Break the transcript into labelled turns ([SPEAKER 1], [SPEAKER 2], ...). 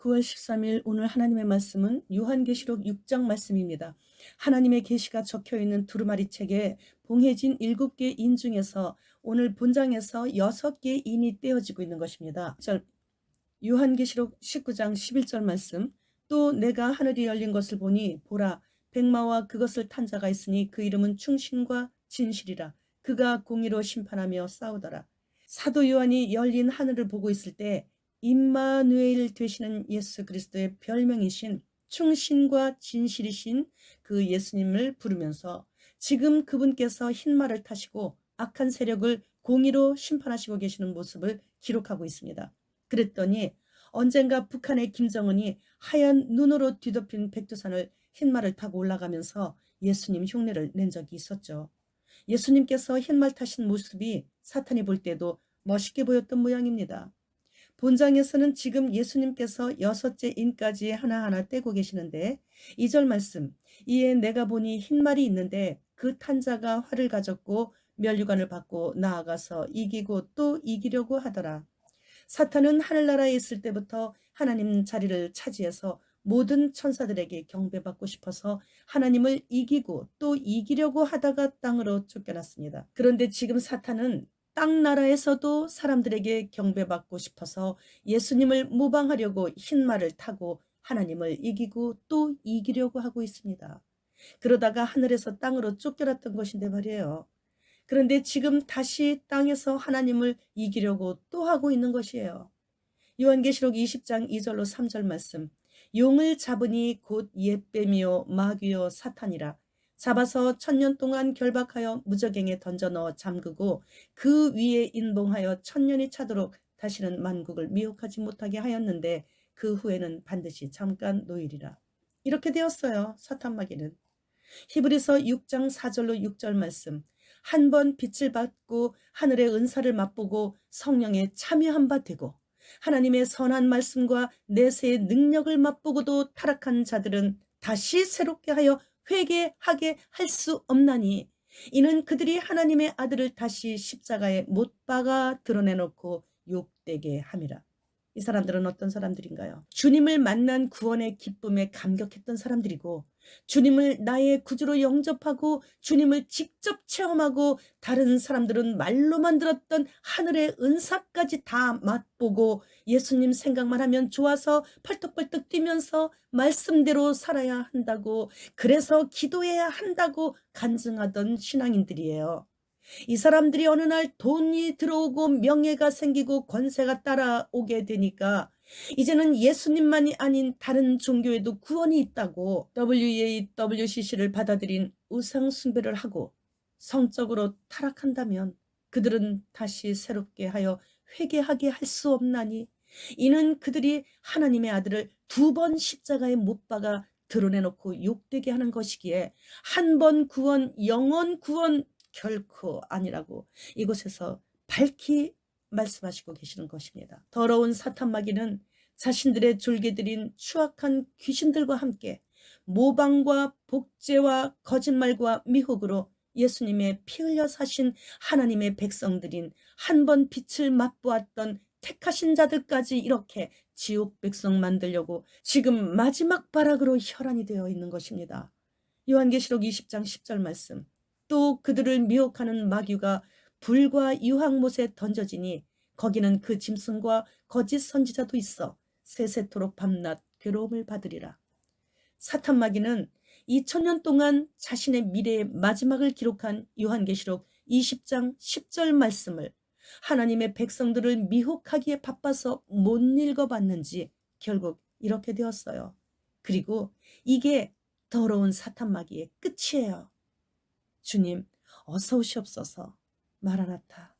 [SPEAKER 1] 9월 13일 오늘 하나님의 말씀은 요한계시록 6장 말씀입니다. 하나님의 계시가 적혀있는 두루마리 책에 봉해진 7개 인 중에서 오늘 본장에서 6개 인이 떼어지고 있는 것입니다. 요한계시록 19장 11절 말씀, 또 내가 하늘이 열린 것을 보니 보라 백마와 그것을 탄 자가 있으니 그 이름은 충신과 진실이라. 그가 공의로 심판하며 싸우더라. 사도 요한이 열린 하늘을 보고 있을 때 임마누엘 되시는 예수 그리스도의 별명이신 충신과 진실이신 그 예수님을 부르면서 지금 그분께서 흰말을 타시고 악한 세력을 공의로 심판하시고 계시는 모습을 기록하고 있습니다. 그랬더니 언젠가 북한의 김정은이 하얀 눈으로 뒤덮인 백두산을 흰말을 타고 올라가면서 예수님 흉내를 낸 적이 있었죠. 예수님께서 흰말 타신 모습이 사탄이 볼 때도 멋있게 보였던 모양입니다. 본장에서는 지금 예수님께서 6째 인까지 하나하나 떼고 계시는데 2절 말씀, 이에 내가 보니 흰말이 있는데 그 탄자가 활을 가졌고 면류관을 받고 나아가서 이기고 또 이기려고 하더라. 사탄은 하늘나라에 있을 때부터 하나님 자리를 차지해서 모든 천사들에게 경배받고 싶어서 하나님을 이기고 또 이기려고 하다가 땅으로 쫓겨났습니다. 그런데 지금 사탄은 땅나라에서도 사람들에게 경배받고 싶어서 예수님을 모방하려고 흰말을 타고 하나님을 이기고 또 이기려고 하고 있습니다. 그러다가 하늘에서 땅으로 쫓겨났던 것인데 말이에요. 그런데 지금 다시 땅에서 하나님을 이기려고 또 하고 있는 것이에요. 요한계시록 20장 2절로 3절 말씀, 용을 잡으니 곧 옛뱀이요 마귀요 사탄이라. 잡아서 1000년 동안 결박하여 무저갱에 던져 넣어 잠그고 그 위에 인봉하여 1000년이 차도록 다시는 만국을 미혹하지 못하게 하였는데 그 후에는 반드시 잠깐 노일이라. 이렇게 되었어요. 사탄 마귀는. 히브리서 6장 4절로 6절 말씀, 한 번 빛을 받고 하늘의 은사를 맛보고 성령에 참여한 바 되고 하나님의 선한 말씀과 내세의 능력을 맛보고도 타락한 자들은 다시 새롭게 하여 회개하게 할 수 없나니 이는 그들이 하나님의 아들을 다시 십자가에 못 박아 드러내놓고 욕되게 함이라. 이 사람들은 어떤 사람들인가요? 주님을 만난 구원의 기쁨에 감격했던 사람들이고 주님을 나의 구주로 영접하고 주님을 직접 체험하고 다른 사람들은 말로만 들었던 하늘의 은사까지 다 맛보고 예수님 생각만 하면 좋아서 펄떡펄떡 뛰면서 말씀대로 살아야 한다고, 그래서 기도해야 한다고 간증하던 신앙인들이에요. 이 사람들이 어느 날 돈이 들어오고 명예가 생기고 권세가 따라오게 되니까 이제는 예수님만이 아닌 다른 종교에도 구원이 있다고 WAWCC를 받아들인 우상 숭배를 하고 성적으로 타락한다면 그들은 다시 새롭게 하여 회개하게 할 수 없나니 이는 그들이 하나님의 아들을 2번 십자가에 못 박아 드러내놓고 욕되게 하는 것이기에 한 번 구원, 영원 구원 결코 아니라고 이곳에서 밝히 말씀하시고 계시는 것입니다. 더러운 사탄 마귀는 자신들의 졸개들인 추악한 귀신들과 함께 모방과 복제와 거짓말과 미혹으로 예수님의 피 흘려 사신 하나님의 백성들인 한 번 빛을 맛보았던 택하신 자들까지 이렇게 지옥 백성 만들려고 지금 마지막 발악으로 혈안이 되어 있는 것입니다. 요한계시록 20장 10절 말씀, 또 그들을 미혹하는 마귀가 불과 유황못에 던져지니 거기는 그 짐승과 거짓 선지자도 있어 세세토록 밤낮 괴로움을 받으리라. 사탄 마귀는 2000년 동안 자신의 미래의 마지막을 기록한 요한계시록 20장 10절 말씀을 하나님의 백성들을 미혹하기에 바빠서 못 읽어봤는지 결국 이렇게 되었어요. 그리고 이게 더러운 사탄 마귀의 끝이에요. 주님, 어서 오시옵소서. 마라나타.